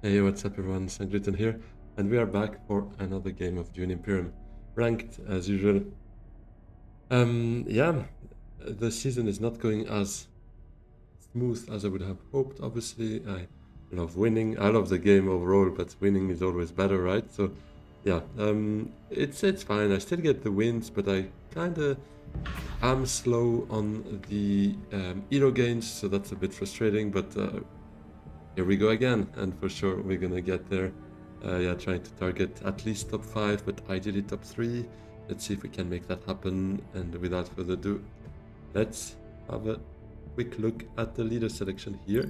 Hey, what's up everyone, Gluten here, and we are back for another game of Dune Imperium Ranked, as usual. Yeah, the season is not going as smooth as I would have hoped. Obviously, I love winning. I love the game overall, but winning is always better, right? So, yeah, it's fine. I still get the wins, but I kind of am slow on the elo gains, so that's a bit frustrating. But here we go again, and for sure we're gonna get there. Yeah, trying to target at least top 5, but ideally top 3. Let's see if we can make that happen. And without further ado, let's have a quick look at the leader selection here.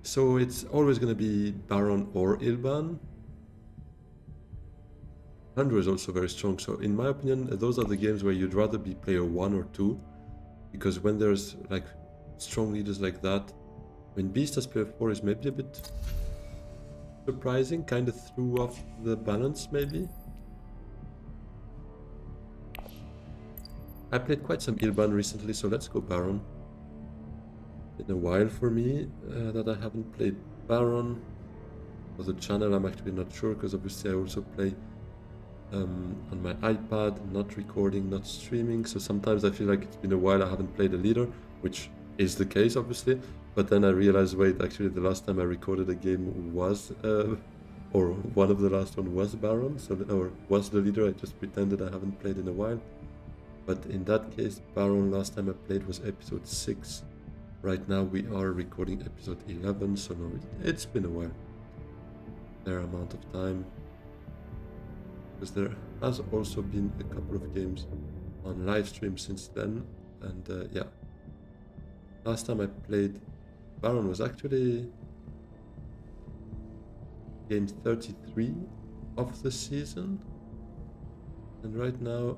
So it's always gonna be Baron or Ilban. Andrew is also very strong, so in my opinion, those are the games where you'd rather be player 1 or 2, because when there's like strong leaders like that, when Beast as player 4 is maybe a bit surprising, kind of threw off the balance maybe. I played quite some Ilban recently, so let's go Baron. Been a while for me that I haven't played Baron. For the channel, I'm actually not sure, because obviously I also play on my iPad, not recording, not streaming, so sometimes I feel like it's been a while I haven't played a leader, which is the case obviously, but then I realized, wait, actually the last time I recorded a game was or one of the last one was Baron, so or was the leader. I just pretended I haven't played in a while. But in that case, Baron last time I played was episode 6. Right now we are recording episode 11, so no, it's been a while. Fair amount of time. Because there has also been a couple of games on live stream since then, and yeah. Last time I played Baron was actually game 33 of the season, and right now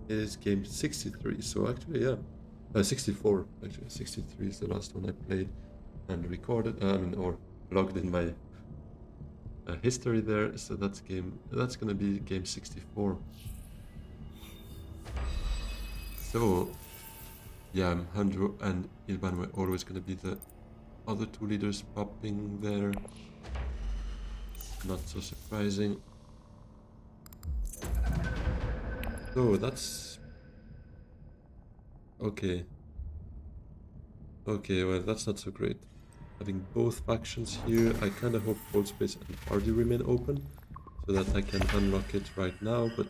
it is game 63, so actually, yeah, 64, actually, 63 is the last one I played and recorded, or logged in my history there, so that's gonna be game 64. So, yeah, Handro and Ilban were always gonna be the other two leaders popping there. Not so surprising. So that's okay. Okay, well, that's not so great. Having both factions here, I kind of hope Cold Space and Hardy remain open so that I can unlock it right now, but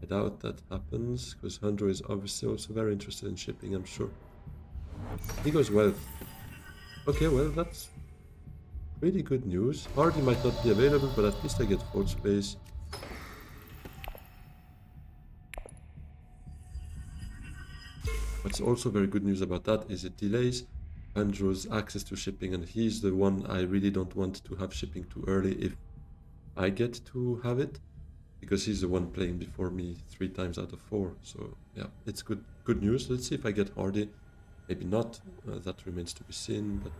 I doubt that happens, because Handro is obviously also very interested in shipping, I'm sure. He goes Wealth. Okay, well, that's pretty good news. Hardy might not be available, but at least I get Cold Space. What's also very good news about that is it delays Andrew's access to shipping, and he's the one I really don't want to have shipping too early if I get to have it, because he's the one playing before me 3 times out of 4. So yeah, it's good news. Let's see if I get Hardy. Maybe not. That remains to be seen. But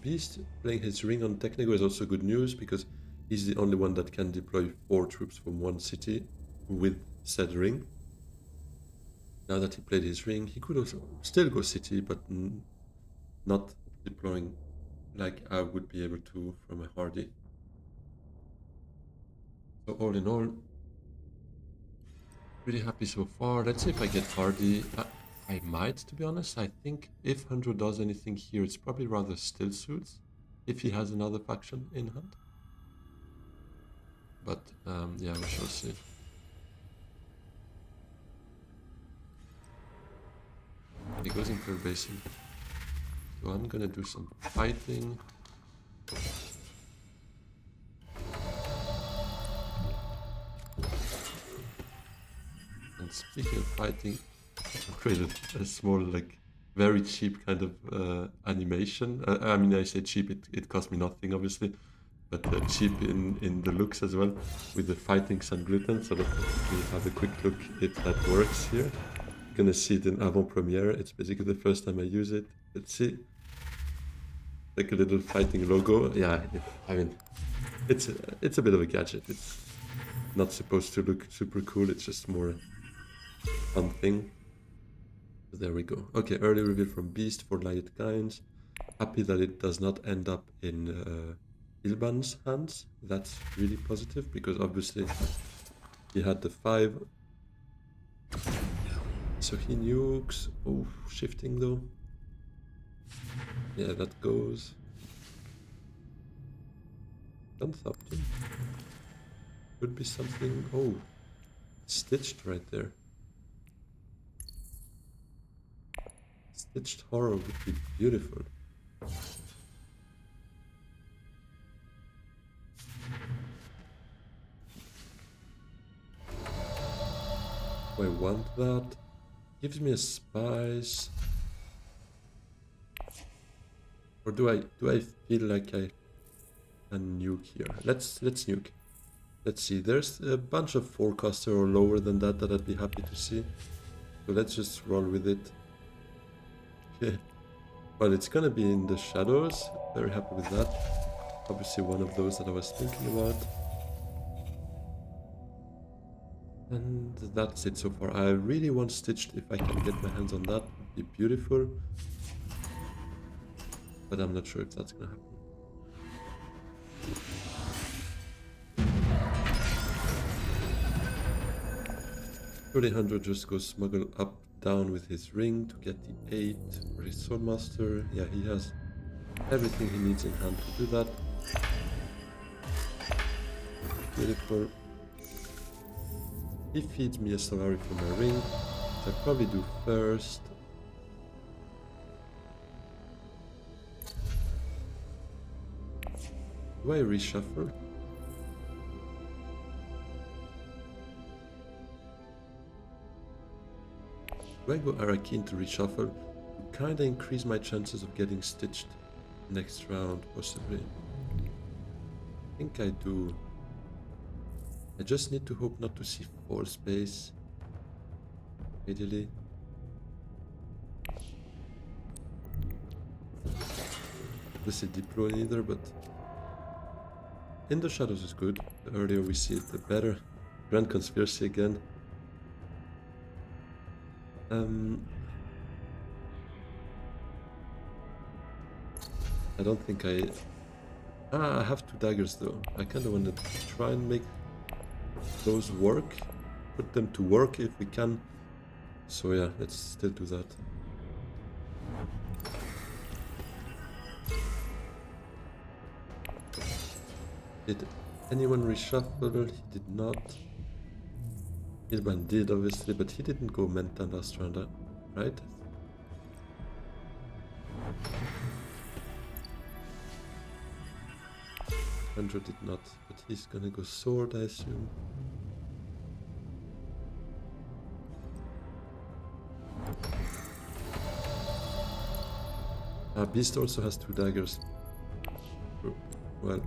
Beast playing his ring on Technico is also good news, because he's the only one that can deploy 4 troops from one city with said ring. Now that he played his ring, he could also still go city, but not deploying like I would be able to from a Hardy. So all in all, pretty happy so far. Let's see if I get Hardy. I might, to be honest. I think if Hundred does anything here, it's probably rather still suits if he has another faction in hand. But yeah, we shall see. He goes into a basin. So I'm gonna do some fighting. And speaking of fighting, I created a small, like, very cheap kind of animation. I mean, I say cheap, it cost me nothing, obviously, but cheap in the looks as well, with the fighting Sun Gluten. So let me have a quick look if that works here. You're gonna see it in avant-premiere. It's basically the first time I use it. Let's see. like a little fighting logo. Yeah, I mean, it's a bit of a gadget. It's not supposed to look super cool. It's just more fun thing. So there we go. Okay, early reveal from Beast for Light Kinds. Happy that it does not end up in Ilban's hands. That's really positive because obviously he had the 5. So he nukes. Oh, shifting though. Yeah, that goes. Unthapped. Could be something. Oh, stitched right there. Stitched horror would be beautiful. Do I want that? Gives me a spice. Or do I feel like I can nuke here? Let's nuke. Let's see. There's a bunch of forecaster or lower than that I'd be happy to see. So let's just roll with it. Okay. Well, it's gonna be in the shadows. Very happy with that. Obviously one of those that I was thinking about. And that's it so far. I really want Stitched. If I can get my hands on that, it would be beautiful. But I'm not sure if that's gonna happen. $300 just goes smuggle up down with his ring to get the 8 for his Swordmaster. Yeah, he has everything he needs in hand to do that. Beautiful. He feeds me a Solari from my ring, which I probably do first. Do I reshuffle? Do I go Arakin to reshuffle to kinda increase my chances of getting stitched next round, possibly? I think I do. I just need to hope not to see fall space. Ideally. Obviously Diplo neither, but in the shadows is good. The earlier we see it, the better. Grand Conspiracy again. I don't think I... I have 2 daggers though. I kinda wanna try and make those work. Put them to work if we can. So yeah, let's still do that. Did anyone reshuffle? He did not. Ilban did, obviously, but he didn't go Menta last round, right? Andrew did not, but he's gonna go Sword, I assume. Beast also has 2 daggers. Well...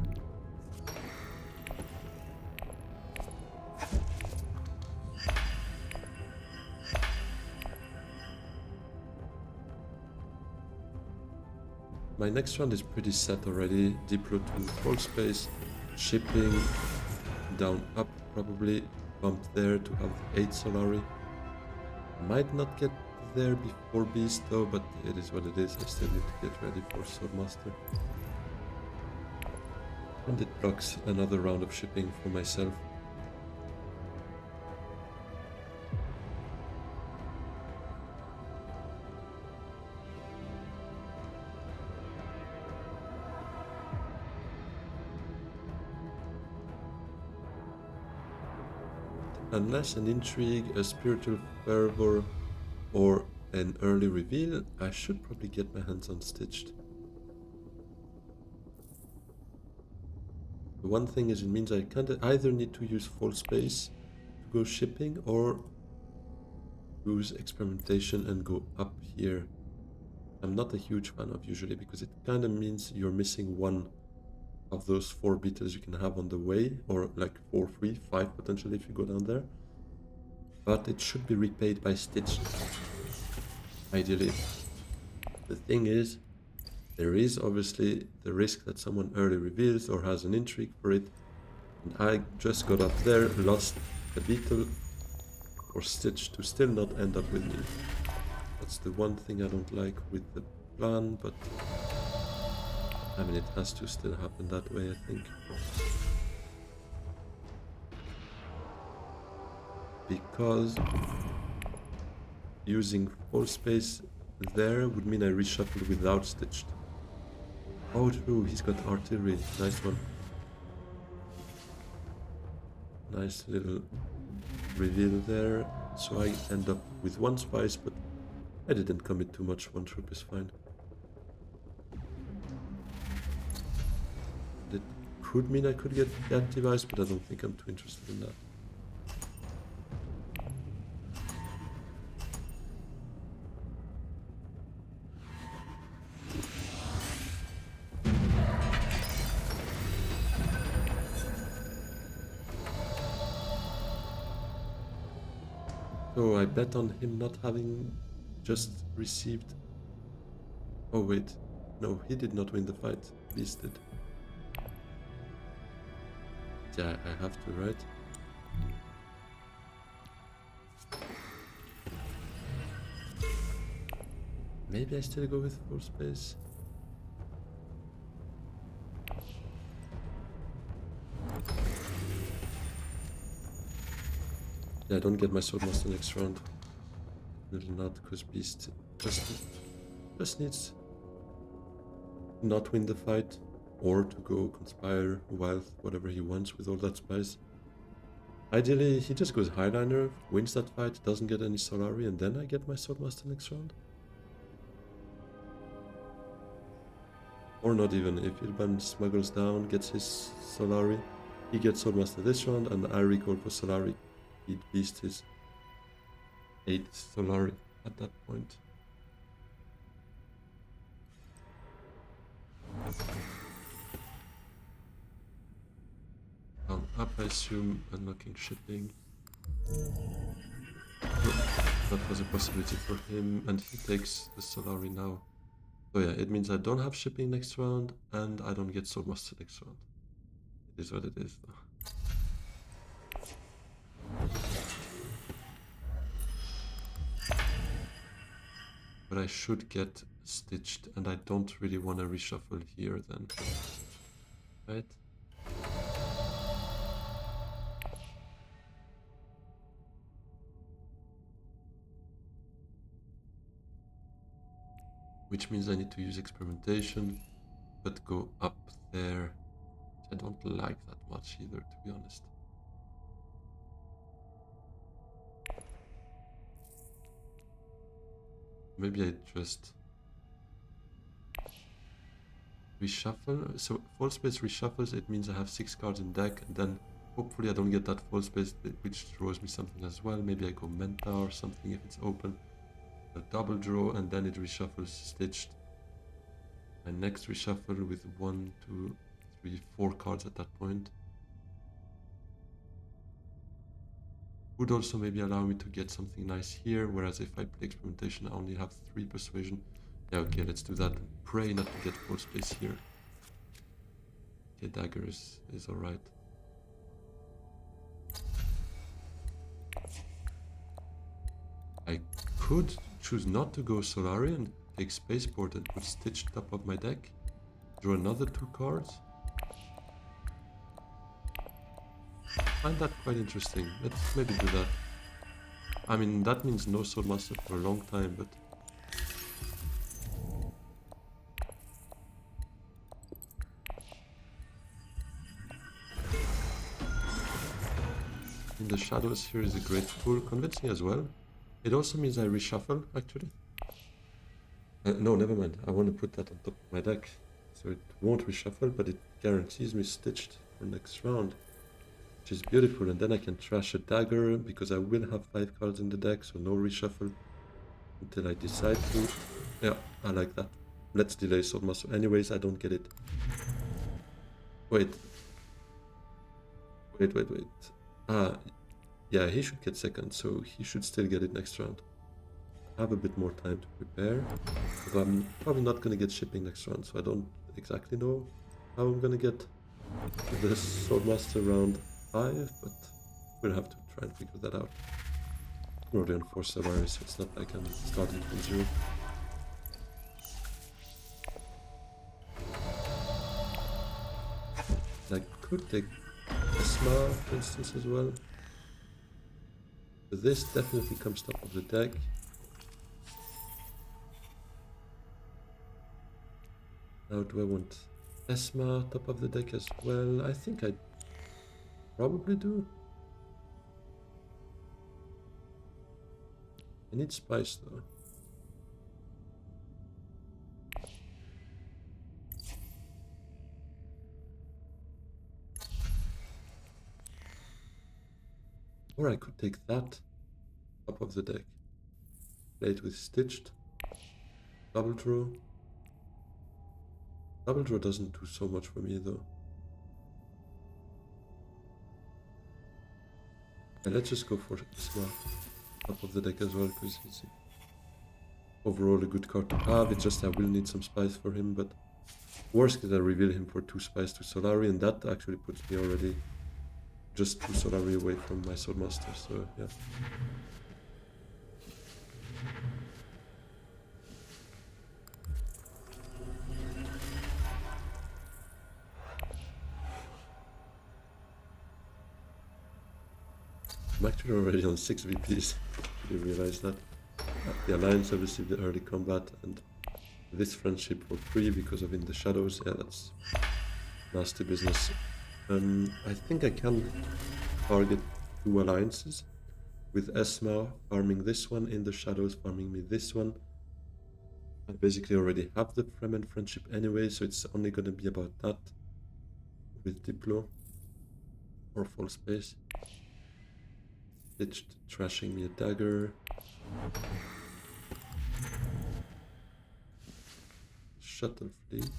My next round is pretty set already. Diplo to full space, shipping, down up probably, bump there to have 8 Solari. Might not get there before Beast though, but it is what it is. I still need to get ready for Swordmaster. And it blocks another round of shipping for myself. Unless an intrigue, a spiritual fervor, or an early reveal, I should probably get my hands on Stitched. The one thing is, it means I kinda either need to use full space to go shipping, or use experimentation and go up here. I'm not a huge fan of usually, because it kinda means you're missing one of those 4 beetles you can have on the way, or like 4 free, 5 potentially if you go down there. But it should be repaid by Stitch, ideally. The thing is, There is obviously the risk that someone early reveals or has an intrigue for it. And I just got up there, lost a beetle or stitch to still not end up with me. That's the one thing I don't like with the plan, but I mean, it has to still happen that way, I think. Because using full space there would mean I reshuffle without stitched. Oh, true, he's got artillery. Nice one. Nice little reveal there. So I end up with one spice, but I didn't commit too much. One troop is fine. That could mean I could get that device, but I don't think I'm too interested in that. So I bet on him not having just received... Oh wait, no, he did not win the fight. Beast did. Yeah, I have to, right? Maybe I still go with full space. Yeah, I don't get my Swordmaster next round. Definitely not, because Beast just needs to not win the fight, or to go Conspire, Wealth, whatever he wants with all that spice. Ideally, he just goes Highliner, wins that fight, doesn't get any Solari, and then I get my Swordmaster next round. Or not even, if Ilban smuggles down, gets his Solari, he gets Swordmaster this round, and I recall for Solari. He'd beast his 8th Solari at that point. Up, I assume, unlocking shipping. That was a possibility for him, and he takes the Solari now. So yeah, it means I don't have shipping next round, and I don't get Swordmaster next round. It is what it is, though. But I should get stitched, and I don't really want to reshuffle here then. Right? Which means I need to use experimentation, but go up there. I don't like that much either, to be honest. Maybe I just reshuffle. So full space reshuffles, it means I have 6 cards in deck, and then hopefully I don't get that full space, which draws me something as well. Maybe I go Menta or something if it's open. A double draw, and then it reshuffles stitched. My next reshuffle with 1, 2, 3, 4 cards at that point would also maybe allow me to get something nice here, whereas if I play experimentation I only have 3 persuasion. Yeah, okay, let's do that. Pray not to get full space here. Okay, dagger is alright. I could choose not to go Solari and take Spaceport and put Stitch top of my deck. Draw another 2 cards. I find that quite interesting. Let's maybe do that. I mean, that means no Swordmaster for a long time, but... In the shadows here is a great tool, convincing as well. It also means I reshuffle, actually. No, never mind. I want to put that on top of my deck. So it won't reshuffle, but it guarantees me stitched for next round. Which is beautiful, and then I can trash a dagger, because I will have 5 cards in the deck, so no reshuffle until I decide to. Yeah, I like that. Let's delay Swordmaster. Anyways, I don't get it. Wait. Ah, yeah, he should get second, so he should still get it next round. have a bit more time to prepare. Although I'm probably not going to get shipping next round, so I don't exactly know how I'm going to get the Swordmaster round 5, but we'll have to try and figure that out. I'm already on 4 Solari, so it's not like I'm starting from 0. And I could take Esma, for instance, as well. But this definitely comes top of the deck. Now, do I want Esma top of the deck as well? I think I probably do. I need spice though. Or I could take that top of the deck. Play it with Stitched. Double draw. Double draw doesn't do so much for me though. And let's just go for Isma top of the deck as well, because it's overall a good card to have. It's just I will need some spice for him, but worst is I reveal him for 2 spice to Solari, and that actually puts me already just 2 Solari away from my Swordmaster, so yeah. I'm actually already on 6 VPs. You realize that? The Alliance obviously the early combat, and this friendship for free because of In the Shadows. Yeah, that's nasty business. I think I can target 2 alliances with Esma farming this one, In the Shadows farming me this one. I basically already have the Fremen friendship anyway, so it's only going to be about that with Diplo or Full Space. Stitched trashing me a dagger. Shuttle Fleet.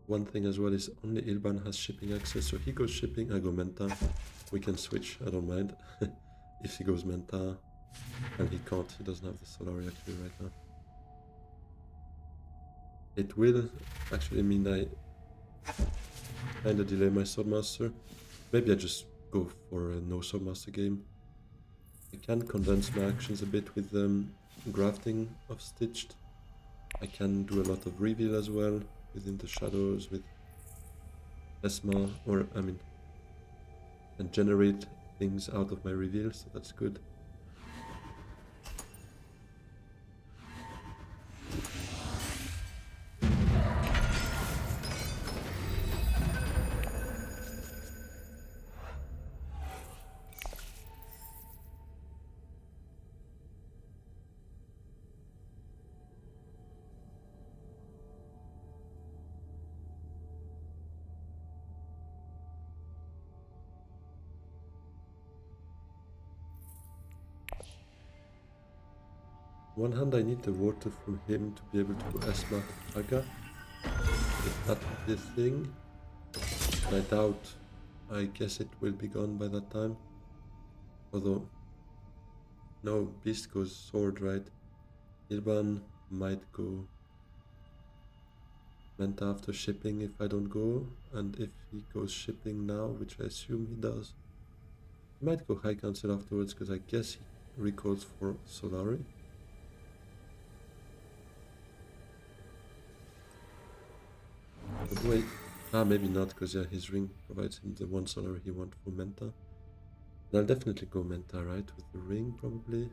One thing as well is only Ilban has shipping access, so he goes shipping, I go Menta. We can switch, I don't mind. If he goes Menta, and he can't, he doesn't have the Solari actually right now. It will actually mean I kinda delay my Swordmaster. Maybe I just go for a no Swordmaster game. I can condense my actions a bit with grafting of Stitched. I can do a lot of reveal as well within the shadows with Esma, or I mean, and generate things out of my reveal, so that's good. One hand, I need the water from him to be able to go Esma to Aga, if that would be a thing. And I doubt, I guess it will be gone by that time. Although, no, Beast goes Sword, right? Ilban might go Menta after shipping if I don't go, and if he goes shipping now, which I assume he does, he might go High Council afterwards, because I guess he recalls for Solari. But wait, maybe not, because yeah, his ring provides him the 1 Solari he wants for Menta. And I'll definitely go Menta, right, with the ring, probably.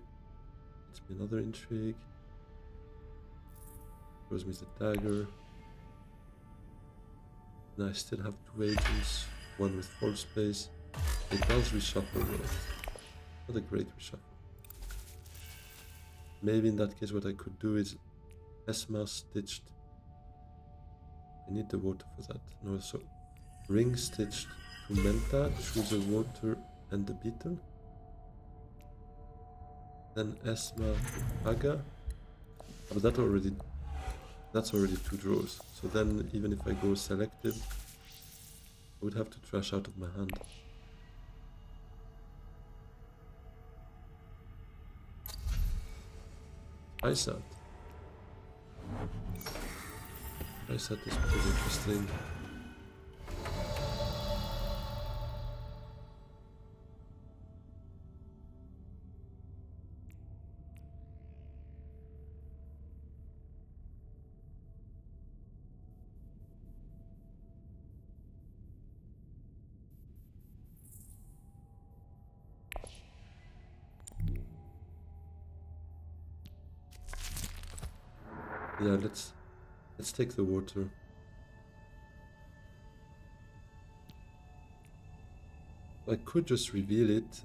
Let's be another intrigue. Shows me the dagger. And I still have 2 agents, one with full space. It does reshuffle though. Not a great reshuffle. Maybe in that case what I could do is Esma Stitched. I need the water for that. No, so ring Stitched to Menta, choose the water and the beetle. Then Esma to Aga. But that That's already 2 draws. So then even if I go selective, I would have to trash out of my hand. I set is pretty interesting. Yeah, let's take the water. I could just reveal it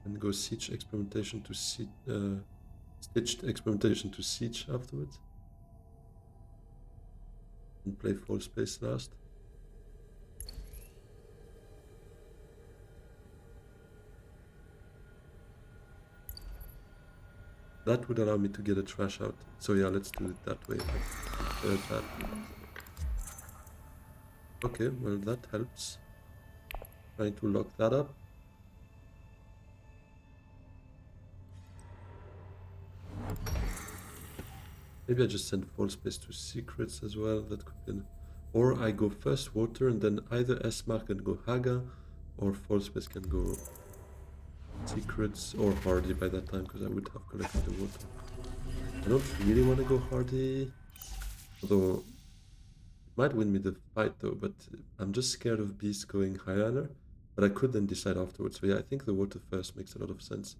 and go siege experimentation to stitched experimentation to siege afterwards. And play full space last. That would allow me to get a trash out. So yeah, let's do it that way. That. Okay, well that helps. Trying to lock that up. Maybe I just send full space to secrets as well. That could be. Or I go first water and then either S-Mark can go Haga or full space can go secrets or Hardy by that time because I would have collected the water. I don't really want to go Hardy, although it might win me the fight though, but I'm just scared of Beast going Highliner, but I could then decide afterwards. So yeah, I think the water first makes a lot of sense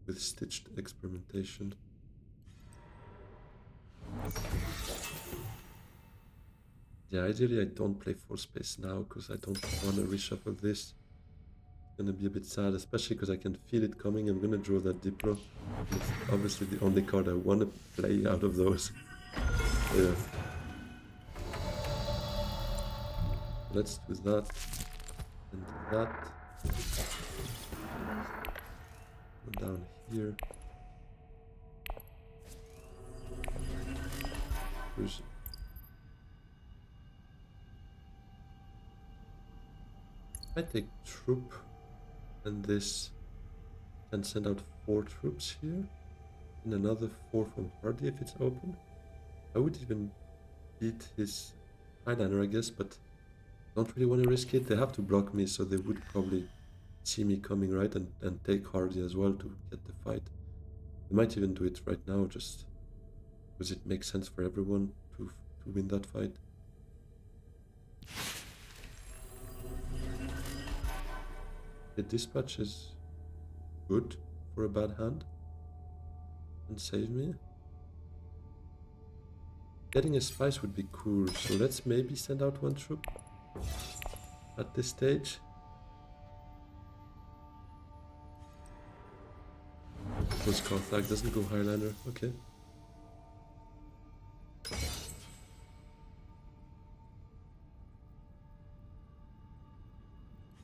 with stitched experimentation. Yeah, ideally I don't play full space now because I don't want to reshuffle this. It's gonna be a bit sad, especially because I can feel it coming. I'm gonna draw that Diplo. It's obviously the only card I want to play out of those. Yeah. Let's do that and that. Go down here. I take troop and this and send out 4 troops here and another 4 from Hardy if it's open. I would even beat his Highliner, I guess, but don't really want to risk it. They have to block me, so they would probably see me coming, right, and take Hardy as well to get the fight. They might even do it right now, just because it makes sense for everyone to win that fight. The dispatch is good for a bad hand and save me. Getting a spice would be cool, so let's maybe send out 1 troop at this stage. Goes Karthag, doesn't go Highliner, okay.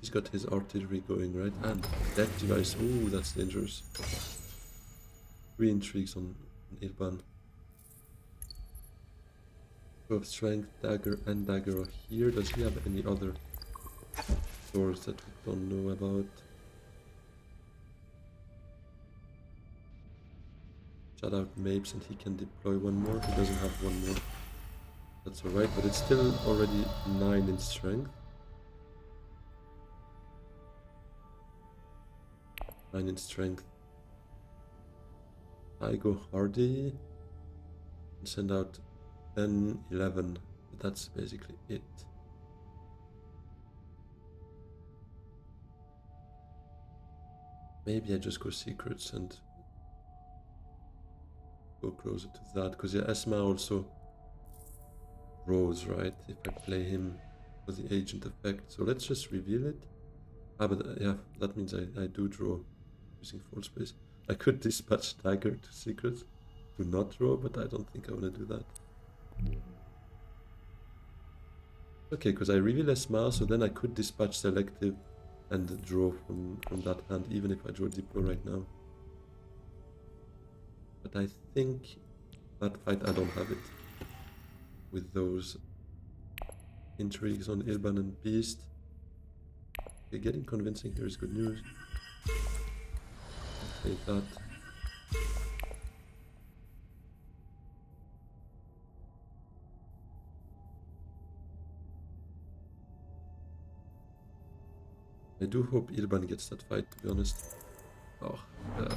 He's got his artillery going, right? And deck device, ooh, that's dangerous. 3 intrigues on Ilban. Both strength, dagger, and dagger are here. Does he have any other swords that we don't know about? Shout out Mapes and he can deploy 1 more. He doesn't have 1 more. That's alright, but it's still already 9 in strength. 9 in strength. I go Hardy and send out 10, 11, but that's basically it. Maybe I just go secrets and go closer to that, because yeah, Esma also rose, right, if I play him for the agent effect. So let's just reveal it. Ah, but yeah, that means I do draw using full space. I could dispatch dagger to secrets to not draw, but I don't think I want to do that. Okay, because I reveal Esma, so then I could dispatch selective and draw from that hand, even if I draw Diplo right now. But I think that fight I don't have it. with those intrigues on Ilban and Beast. Okay, getting convincing here is good news. Play that. I do hope Ilban gets that fight, to be honest. Oh, well.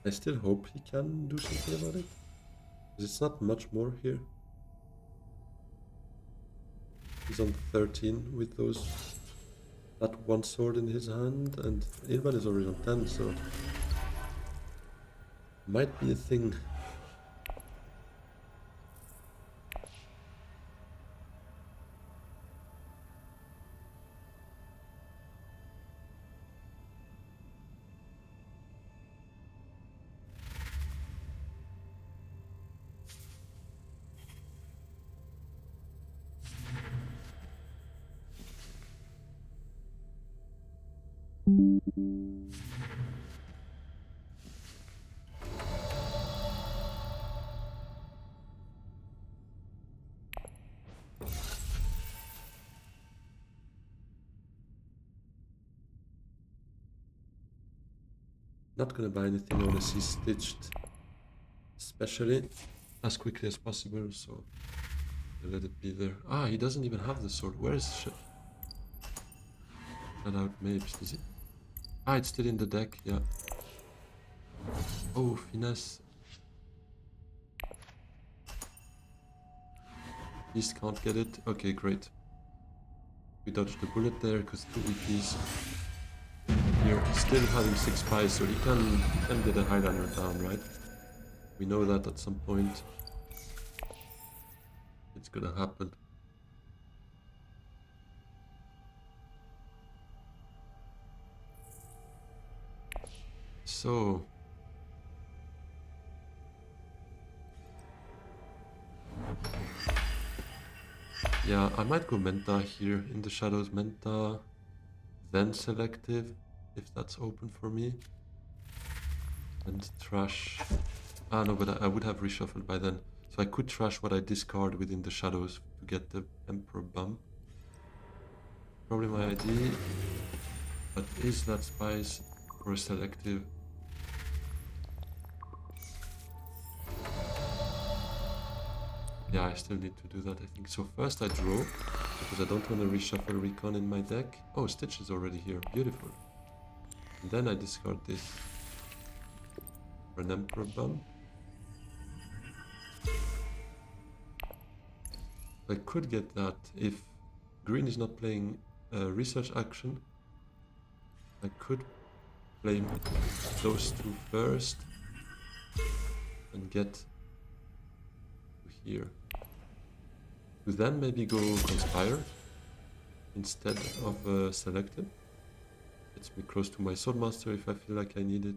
I still hope he can do something about it. Because it's not much more here. He's on 13 with that one sword in his hand, and Ilban is already on 10, so might be a thing. Not gonna buy anything I wanna see stitched, especially as quickly as possible, so I'll let it be there. Ah, he doesn't even have the sword. Where is shut out Mapes, does he? Ah, it's still in the deck, yeah. Oh, finesse. Beast can't get it. Okay, great. We dodged the bullet there because 2 EPs. Here, still having 6 spies, so he can get a Highlander down, right? We know that at some point it's gonna happen. So yeah, I might go Menta here in the shadows. Menta, then selective, if that's open for me. And trash. Ah no, but I would have reshuffled by then. So I could trash what I discard within the shadows to get the Emperor bump. Probably my idea. But is that spice or selective? Yeah, I still need to do that, I think. So first I draw, because I don't want to reshuffle Recon in my deck. Oh, Stitch is already here. Beautiful. And then I discard this for an Emperor bump. I could get that if green is not playing research action. I could play those two first and get to here. To then maybe go conspire instead of selected. Gets me close to my swordmaster if I feel like I need it.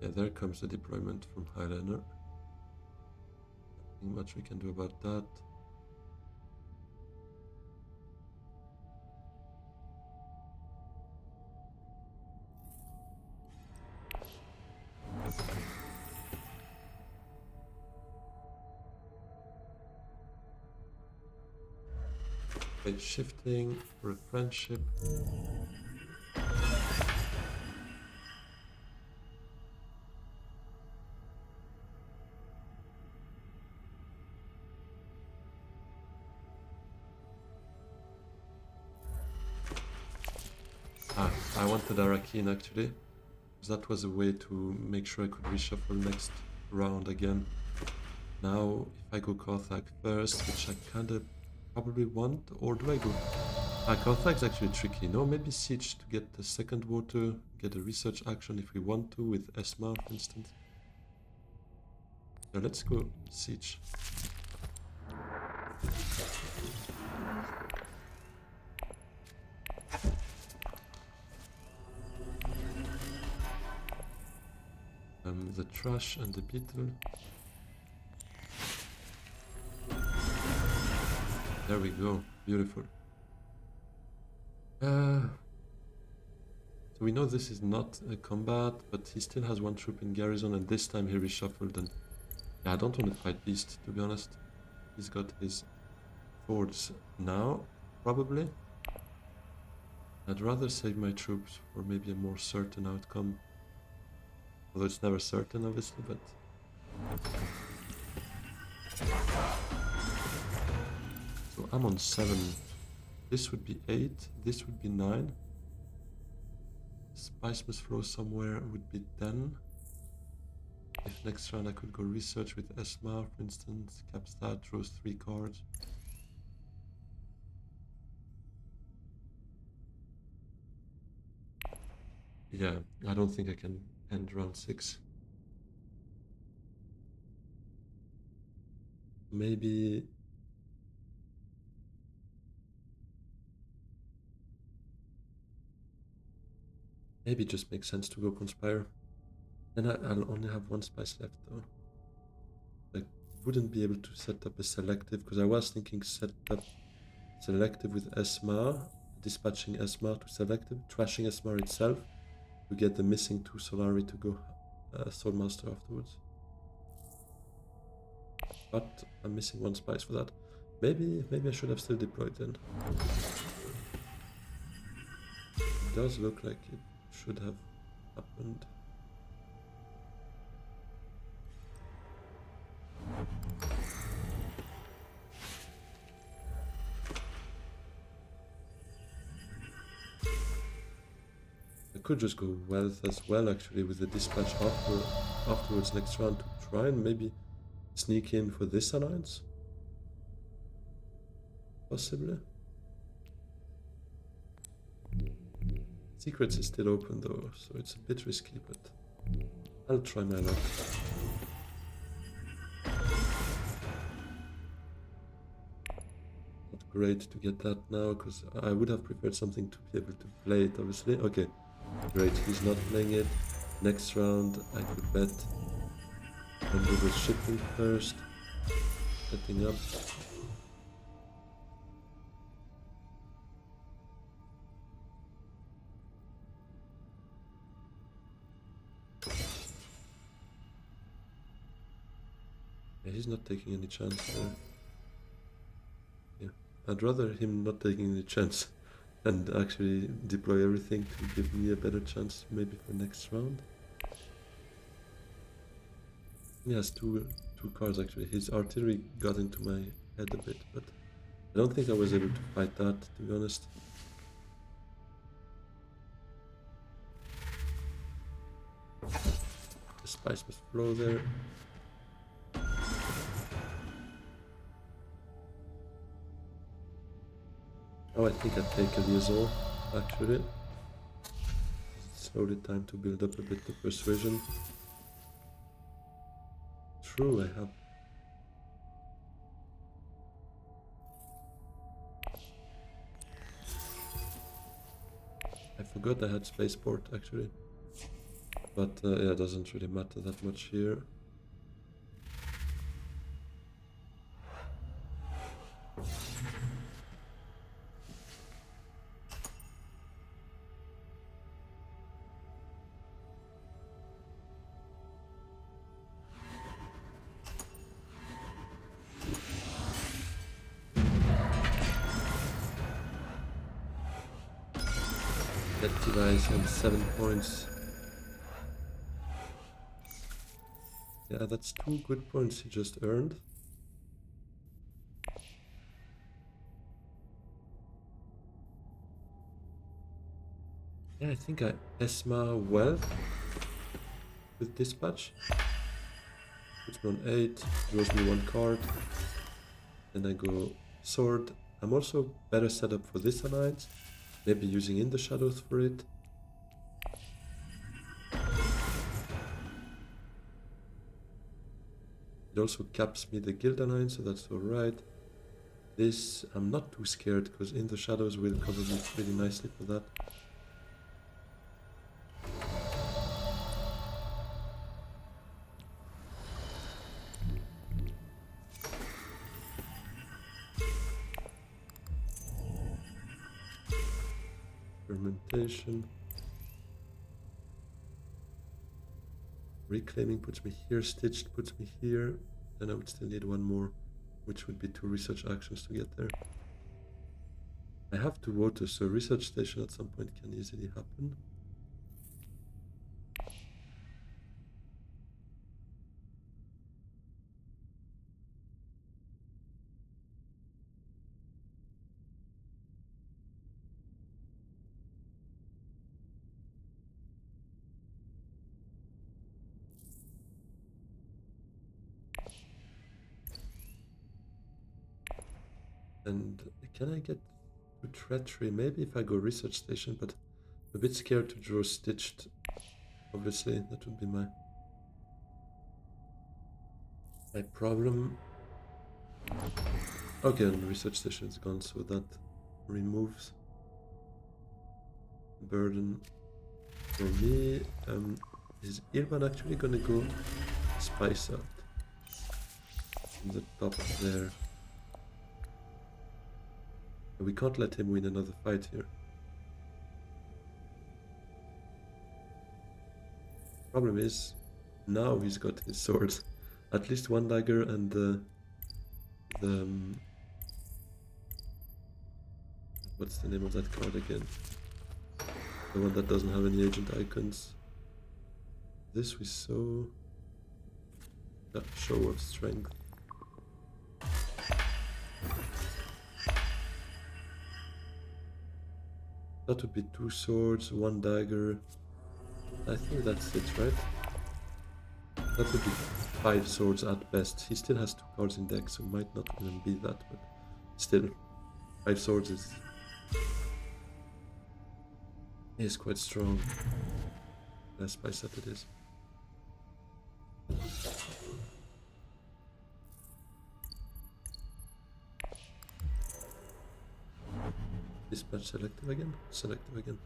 Yeah, there comes the deployment from Highlander. Nothing much we can do about that. Page shifting for a friendship. I wanted Arakin actually, because that was a way to make sure I could reshuffle next round again. Now, if I go Karthag first, which I kinda probably want, or do I go... Karthag's actually tricky. No, maybe Siege to get the second water, get a research action if we want to, with Esma, for instance. So let's go Siege. the trash and the beetle. There we go, beautiful. So we know this is not a combat, but he still has one troop in garrison, and this time he reshuffled, and yeah, I don't want to fight Beast, to be honest. He's got his forts now, probably. I'd rather save my troops for maybe a more certain outcome. Although it's never certain, obviously, but... So I'm on 7. This would be 8, this would be 9. Spice must flow somewhere would be 10. If next round I could go research with Esma, for instance, caps that, draws 3 cards. Yeah, I don't think I can end round 6. Maybe... Maybe it just makes sense to go Conspire. And I'll only have 1 spice left though. I wouldn't be able to set up a selective, because I was thinking set up selective with Esma, dispatching Esma to selective, trashing Esma itself to get the missing 2 Solari to go Soulmaster afterwards. But I'm missing 1 spice for that. Maybe I should have still deployed then. It does look like it should have happened. I could just go wealth as well, actually, with the dispatch afterwards next round to try and maybe sneak in for this alliance. Possibly. Secrets is still open though, so it's a bit risky, but I'll try my luck. Not great to get that now, because I would have preferred something to be able to play it, obviously. Okay, great, he's not playing it. Next round, I could bet and do the shipping first, setting up. Yeah, he's not taking any chance there. Yeah, I'd rather him not taking any chance and actually deploy everything to give me a better chance maybe for next round. He has two cards actually. His artillery got into my head a bit, but I don't think I was able to fight that, to be honest. The spice must flow there. Oh, I think I take a liaison, actually. It's slowly time to build up a bit of persuasion. True, I have... I forgot I had spaceport, actually. But yeah, it doesn't really matter that much here. That device and 7 points. Yeah, that's 2 good points he just earned. Yeah, I think I Esma well with dispatch. Puts me on 8, draws me 1 card. Then I go sword. I'm also better set up for this alliance. Maybe using in the shadows for it. It also caps me the guild alliance, so that's alright. This, I'm not too scared, because in the shadows will cover me pretty nicely for that. Fermentation. Reclaiming puts me here, Stitched puts me here. Then I would still need one more, which would be 2 research actions to get there. I have 2 water, so research station at some point can easily happen. And can I get to treachery? Maybe if I go research station, but I'm a bit scared to draw Stitched. Obviously, that would be my problem. Okay, and research station is gone, so that removes burden for me. Is Irvan actually gonna go spice out from the top there? We can't let him win another fight here. Problem is, now he's got his sword. At least 1 dagger and the what's the name of that card again? The one that doesn't have any agent icons. This we saw. That show of strength. That would be 2 swords, 1 dagger. I think that's it, right? That would be 5 swords at best. He still has 2 cards in deck, so might not even be that, but still, 5 swords is quite strong. Less spice that it is. Dispatch selective again? Selective again.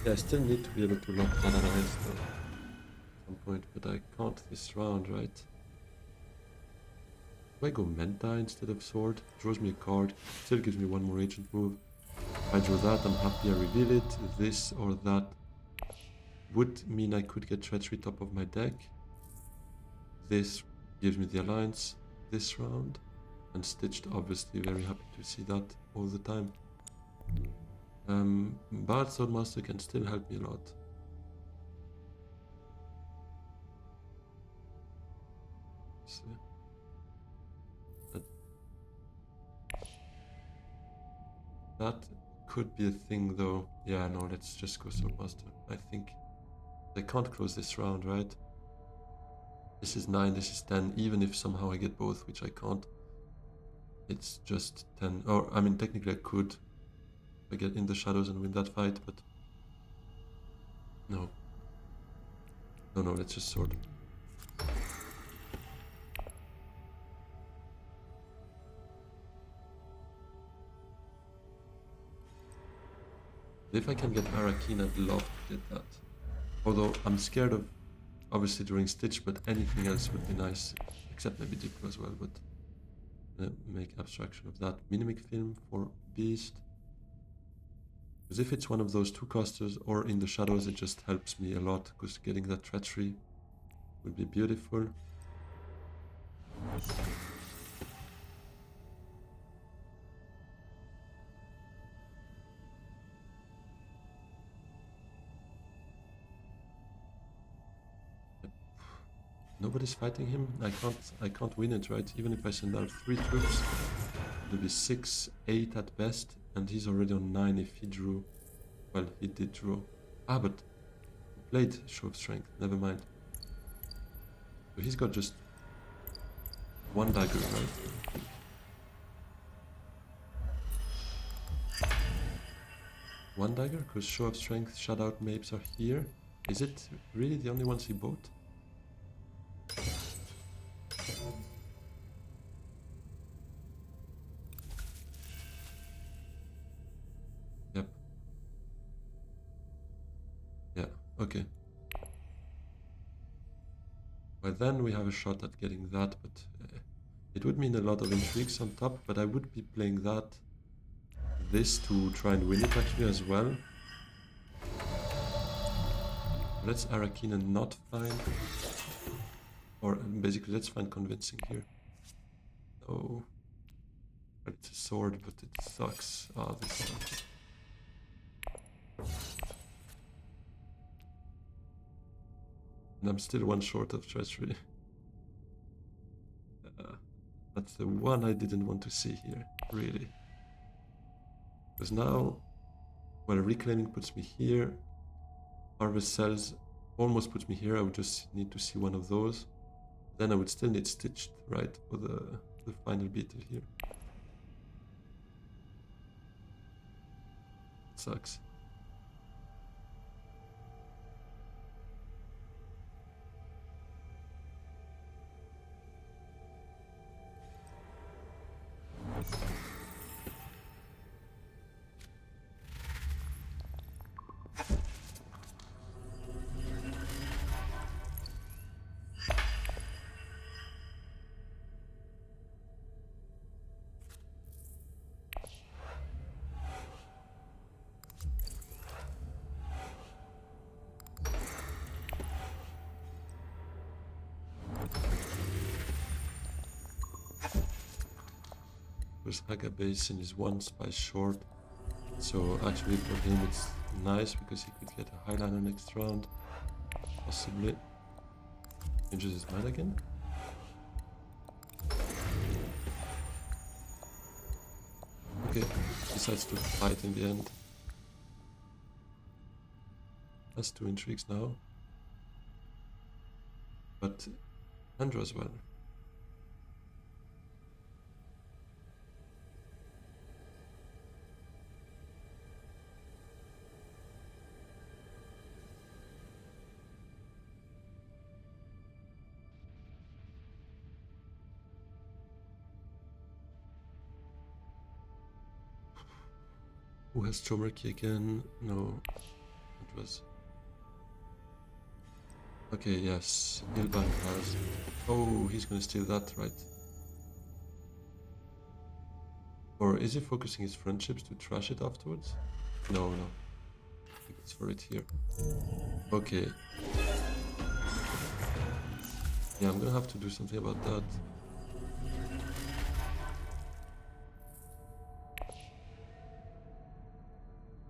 Yeah, I still need to be able to lock that alliance though at some point, but I can't this round, right? Do I go Menta instead of Sword? Draws me a card, still gives me 1 more agent move. If I draw that, I'm happy I reveal it. This or that would mean I could get Treachery top of my deck. This gives me the alliance this round. And Stitched, obviously, very happy to see that all the time. Bard Swordmaster can still help me a lot. So, that could be a thing though. Yeah, no, let's just go Swordmaster. I think I can't close this round, right? This is 9, this is 10, even if somehow I get both, which I can't. It's just 10, or I mean technically I could if I get in the shadows and win that fight, but no. No, let's just sword. If I can get Arakeen, I'd love to get that. Although I'm scared of obviously drawing Stitch, but anything else would be nice. Except maybe Diplo as well, but make abstraction of that. Mimic Film for Beast. Because if it's one of those 2 costers or in the shadows, it just helps me a lot, because getting that Treachery would be beautiful. Nobody's fighting him. I can't win it, right? Even if I send out 3 troops, it'll be 6, 8 at best, and he's already on 9 if he drew. Well, he did draw. Ah, but he played Show of Strength. Never mind. So he's got just 1 dagger, right? 1 dagger, because Show of Strength, Shadout Mapes are here. Is it really the only ones he bought? Yep. Yeah, okay. Well, then we have a shot at getting that, but it would mean a lot of intrigues on top, but I would be playing this to try and win it actually as well. Let's Arakina not find, or basically let's find convincing here. Oh, but it's a sword, but it sucks. Ah, this sucks. And I'm still one short of treasury. That's the one I didn't want to see here, really. Because now, well, reclaiming puts me here. Harvest cells almost puts me here. I would just need to see one of those. Then I would still need stitched, right, for the final beetle here. Sucks. Because Haga Basin is one spice short. So actually for him it's nice because he could get a Highliner next round. Possibly. Changes his mind again. Okay, decides to fight in the end. Has 2 intrigues now. But Andrew as well. Who has Chomerky again? No, it was... Okay, yes, Ilban has... Oh, he's gonna steal that, right? Or is he focusing his friendships to trash it afterwards? No, no. I think it's for it here. Okay. Yeah, I'm gonna have to do something about that.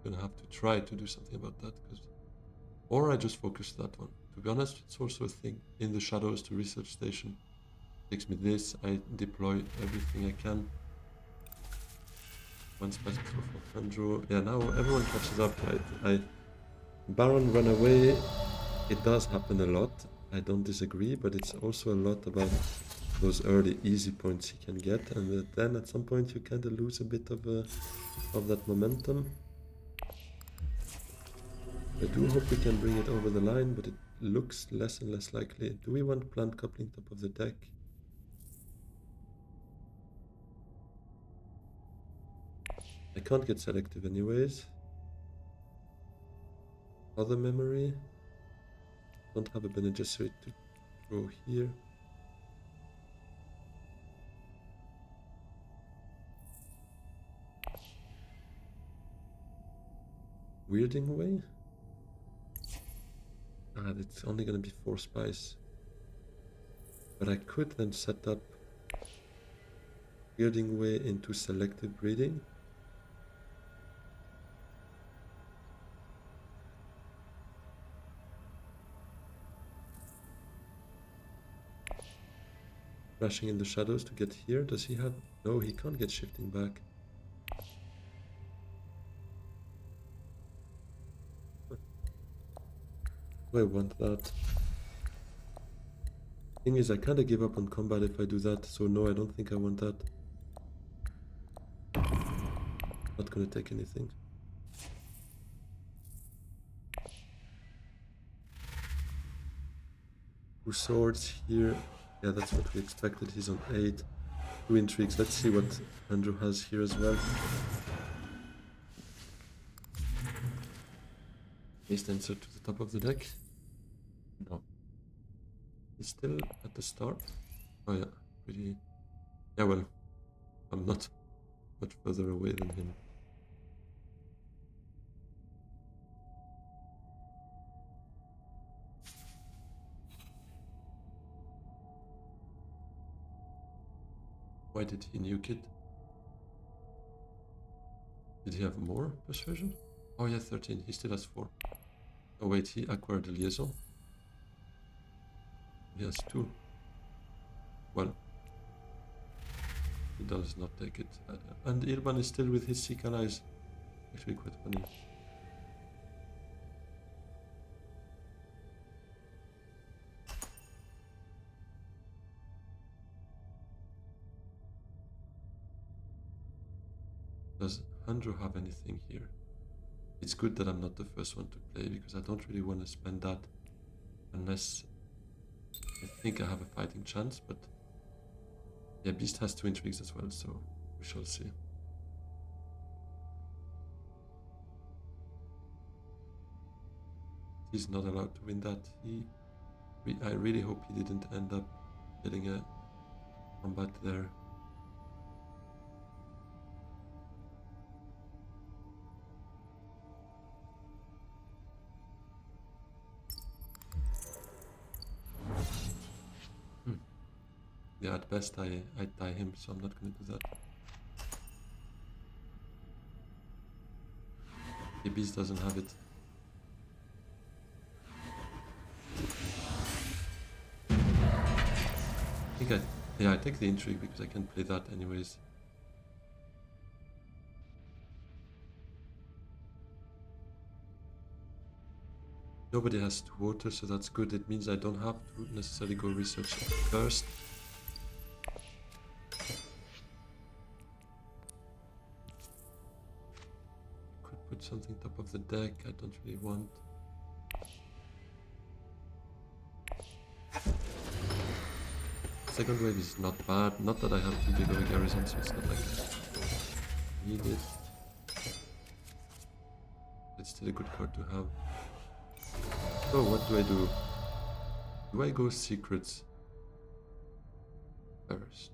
Gonna have to try to do something about that, because... Or I just focus that one. To be honest, it's also a thing. In the shadows to research station. Takes me this, I deploy everything I can. One spice for Andrew. Yeah, now everyone catches up, right? Baron run away. It does happen a lot. I don't disagree, but it's also a lot about those early easy points he can get, and then at some point you kind of lose a bit of that momentum. I do hope we can bring it over the line, but it looks less and less likely. Do we want plant coupling top of the deck? I can't get selective anyways. Other memory. Don't have a Bene Gesserit to throw here. Weirding away? Ah, it's only gonna be 4 spice. But I could then set up Weirding way into selective breeding. Flashing in the shadows to get here. Does he have... No, he can't get shifting back. Do I want that? Thing is, I kinda give up on combat if I do that, so no, I don't think I want that. Not gonna take anything. Two swords here. Yeah, that's what we expected. He's on 8. 2 intrigues. Let's see what Andrew has here as well. Haste answer to the top of the deck. No. He's still at the start. Oh yeah, pretty... Yeah, well, I'm not much further away than him. Why did he nuke it? Did he have more persuasion? Oh yeah, 13. He still has 4. Oh wait, he acquired the liaison. He has 2. Well, he does not take it. And Irban is still with his Sikh allies. Actually quite funny. Does Andrew have anything here? It's good that I'm not the first one to play, because I don't really want to spend that unless I think I have a fighting chance, but yeah, Beast has 2 intrigues as well, so we shall see. He's not allowed to win that. I really hope he didn't end up getting a combat there. Yeah, at best I tie him, so I'm not gonna do that. The Beast doesn't have it. I take the intrigue because I can play that anyways. Nobody has 2 water, so that's good. It means I don't have to necessarily go research first. Could put something top of the deck. I don't really want. Second wave is not bad. Not that I have too big of a garrison, so it's not like I need it. It's still a good card to have. So what do I do? Do I go secrets first?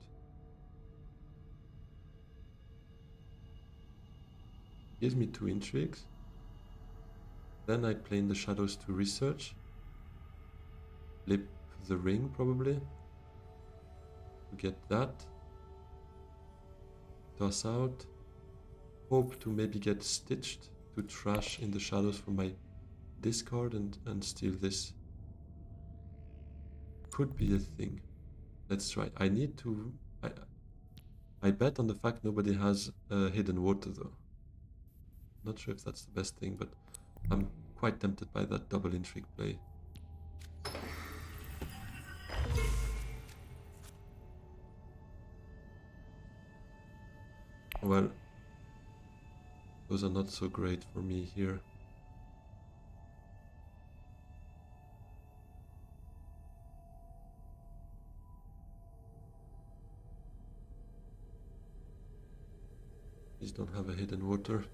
Gives me 2 intrigues. Then I play in the shadows to research. Flip the ring probably. To get that. Toss out. Hope to maybe get stitched to trash in the shadows from my discard and steal this. Could be a thing. Let's try. I need to... I bet on the fact nobody has hidden water though. Not sure if that's the best thing, but I'm quite tempted by that double intrigue play. Well, those are not so great for me here. These don't have a hidden water.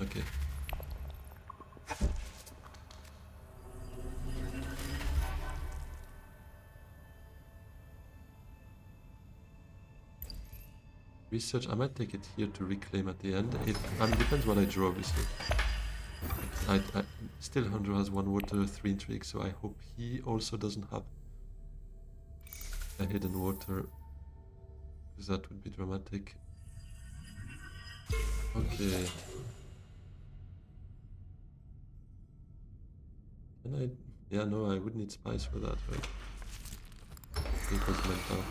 Okay. Research, I might take it here to reclaim at the end. It depends what I draw, obviously. I still Andrew has 1 water, 3 intrigue, so I hope he also doesn't have a hidden water, because that would be dramatic. Okay. Can I... Yeah, no, I would need spice for that, right? Because Menta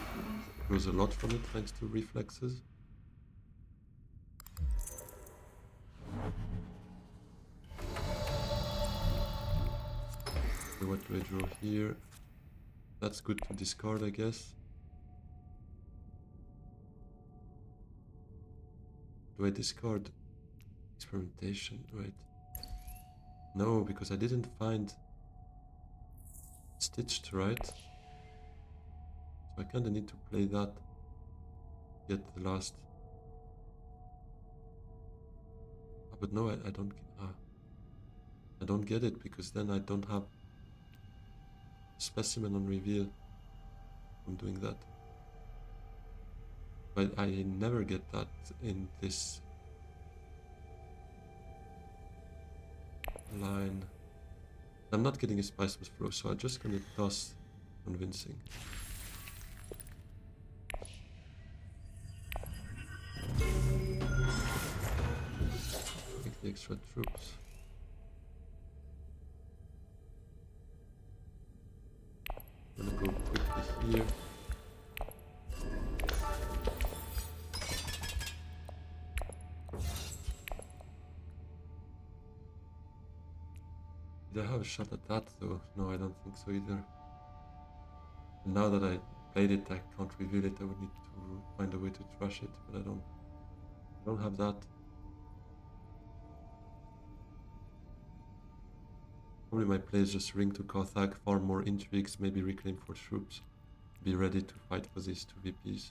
grows a lot from it thanks to reflexes. So what do I draw here? That's good to discard, I guess. Do I discard experimentation? Right. No, because I didn't find stitched, right? So I kinda need to play that. Get the last. But no, I don't. I don't get it because then I don't have specimen on reveal from doing that. But I never get that in this line. I'm not getting a spice with flow, so I'm just gonna toss convincing. Take the extra troops. I'm gonna go quickly here. Did I have a shot at that though? No, I don't think so either. And now that I played it, I can't reveal it. I would need to find a way to trash it, but I don't have that. Probably my play is just ring to Carthage, farm more intrigues, maybe reclaim 4 troops. Be ready to fight for these 2 VPs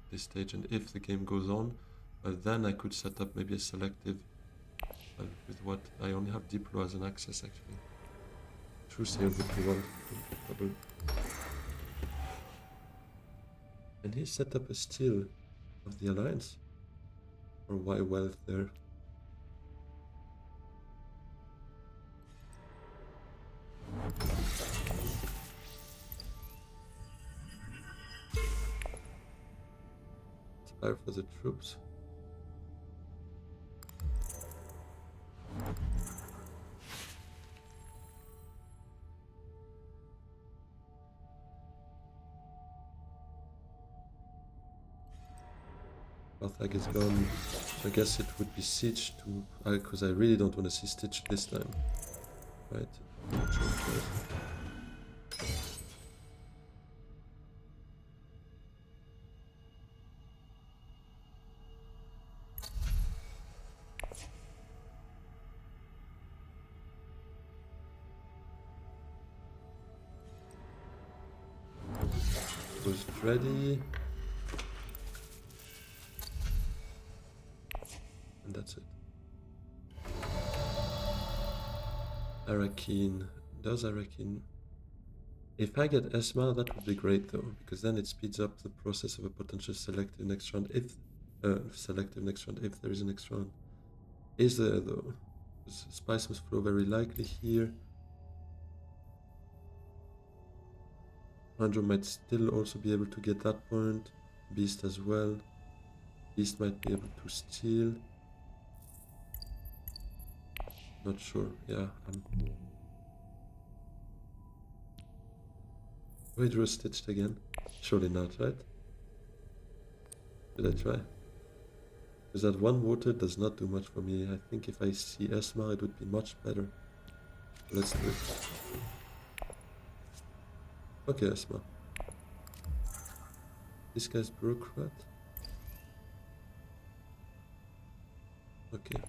at this stage. And if the game goes on, then I could set up maybe a selective with what I only have Diplo as an access actually. True sale would be one double. And he set up a steal of the alliance. Or why wealth there? Fire for the troops. Carthage is gone. I guess it would be siege to, because I really don't want to see Stitch this time. Right? Goes ready. And that's it. Arakeen. Does Arakeen... If I get Esma, that would be great though, because then it speeds up the process of a potential selective next round if... selective next round if there is a next round. Is there though? Because Spice must flow very likely here. Andrew might still also be able to get that point. Beast as well. Beast might be able to steal. Not sure. Yeah. We drew stitched again. Surely not, right? Did I try? Because that one water does not do much for me. I think if I see Esma, it would be much better. Let's do it. Okay, Esma. This guy's bureaucrat. Okay.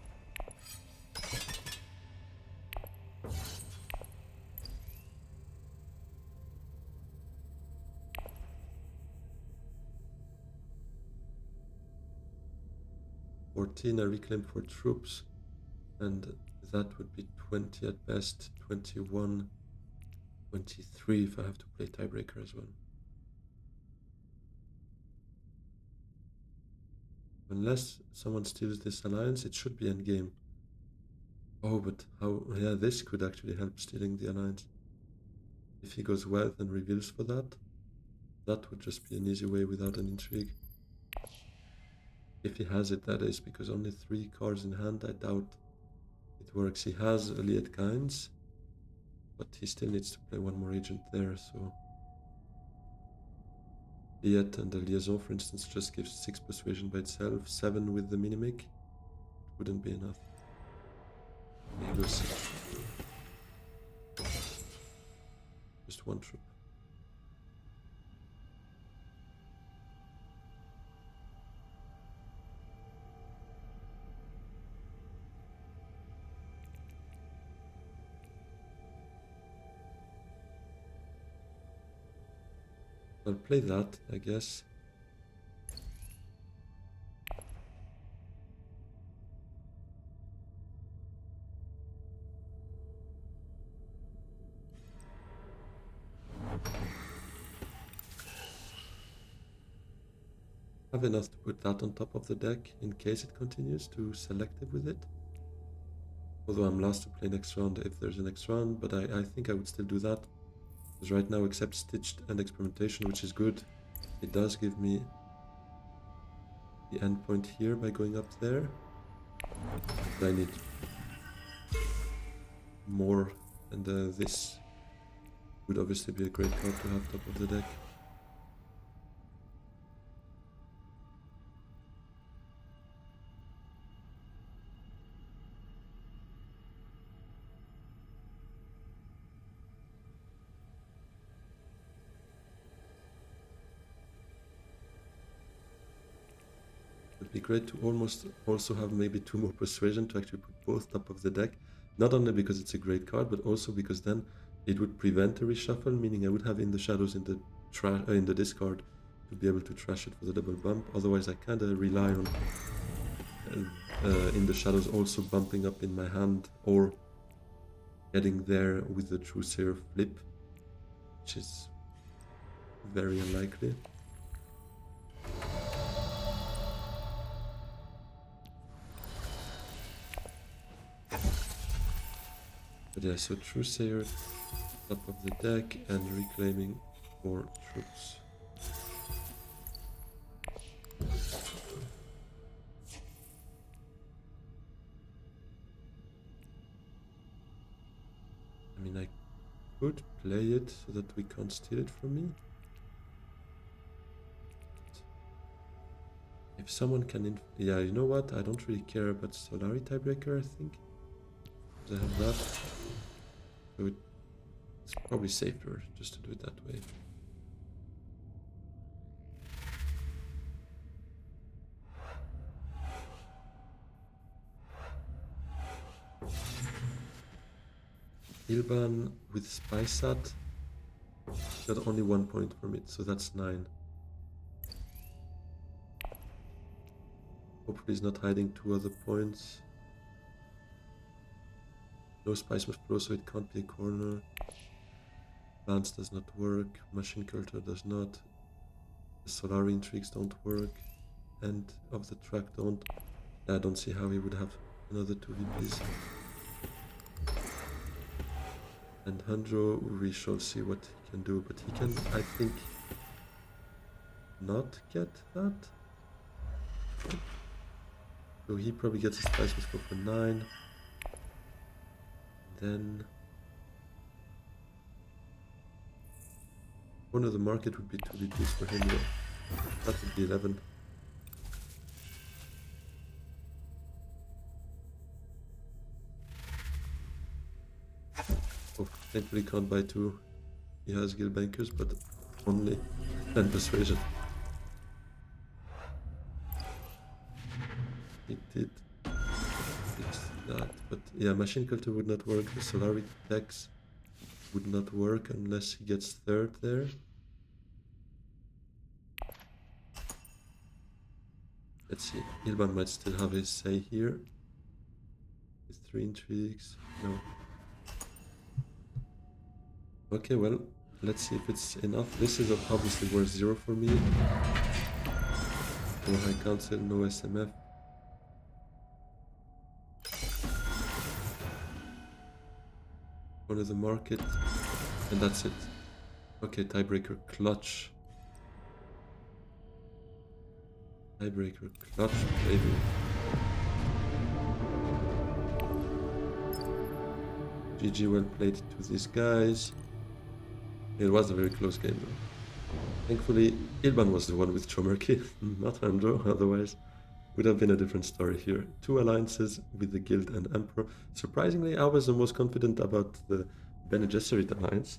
I reclaim 4 troops, and that would be 20 at best, 21, 23 if I have to play tiebreaker as well. Unless someone steals this alliance, it should be endgame. Oh, but how? Yeah, this could actually help stealing the alliance. If he goes wealth and reveals for that, that would just be an easy way without an intrigue. If he has it, that is, because only 3 cards in hand, I doubt it works. He has Eliot Kynes, but he still needs to play 1 more agent there, so... Eliot and the Liaison, for instance, just gives 6 persuasion by itself, 7 with the Minimic. Wouldn't be enough. Okay, just 1 troop. I'll play that, I guess. Have enough to put that on top of the deck in case it continues to selective with it. Although I'm last to play next round if there's a next round, but I think I would still do that. Because right now, except Stitched and Experimentation, which is good, it does give me the endpoint here by going up there. But I need more, and this would obviously be a great card to have top of the deck. It would be great to almost also have maybe 2 more Persuasion to actually put both top of the deck. Not only because it's a great card, but also because then it would prevent a reshuffle, meaning I would have In the Shadows in the discard to be able to trash it for the double bump. Otherwise, I kind of rely on In the Shadows also bumping up in my hand or getting there with the Truesayer flip, which is very unlikely. But yeah, so Truesayer, top of the deck, and reclaiming 4 troops. I mean, I could play it so that we can't steal it from me. If someone can... yeah, you know what? I don't really care about Solari Tiebreaker, I think. I have that. So it's probably safer just to do it that way. Ilban with Spysat got only 1 point from it, so that's 9. Hopefully he's not hiding 2 other points. No Spice must flow, so it can't be a corner. Lance does not work. Machine Culture does not. The Solari Intrigues don't work. End of the track don't. I don't see how he would have another 2 VPs. And Handro, we shall see what he can do, but he can, I think, not get that. So he probably gets a Spice Must go for 9. Then one of the market would be 2 VPs for him though. That would be 11. Oh, thankfully can't buy 2. He has Guild Bankers, but only 10 Persuasion. He did fix that, but yeah, Machine Culture would not work. The Solari decks would not work unless he gets 3rd there. Let's see, Ilban might still have his say here. His 3 intrigues, no. Okay, well, let's see if it's enough. This is obviously worth 0 for me. No High Council, no SMF. One of the market, and that's it. Okay, Tiebreaker Clutch. Tiebreaker Clutch, baby. GG, well played to these guys. It was a very close game though. Thankfully, Ilban was the one with Chomerki, not Andro, otherwise would have been a different story here. 2 alliances with the Guild and Emperor. Surprisingly, I was the most confident about the Bene Gesserit alliance,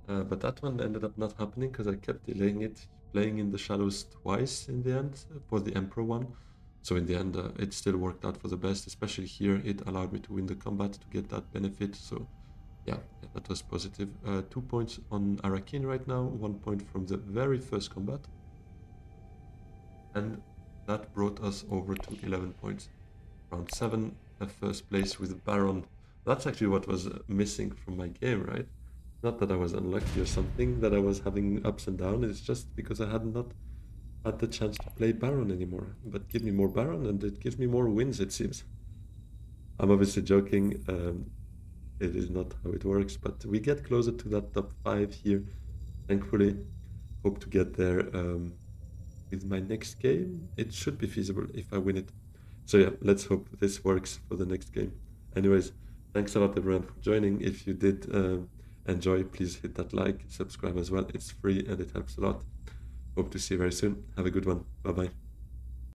but that one ended up not happening because I kept delaying it, playing in the Shadows twice in the end for the Emperor one. So in the end, it still worked out for the best, especially here. It allowed me to win the combat to get that benefit, so yeah, that was positive. 2 points on Arakin right now, 1 point from the very first combat. And that brought us over to 11 points. Round 7, first place with Baron. That's actually what was missing from my game, right? Not that I was unlucky or something, that I was having ups and downs. It's just because I had not had the chance to play Baron anymore. But give me more Baron and it gives me more wins, it seems. I'm obviously joking. It is not how it works, but we get closer to that top 5 here. Thankfully, hope to get there with my next game. It should be feasible if I win it. So yeah, let's hope this works for the next game. Anyways, thanks a lot everyone for joining. If you did enjoy, please hit that like, subscribe as well. It's free and it helps a lot. Hope to see you very soon. Have a good one. Bye bye.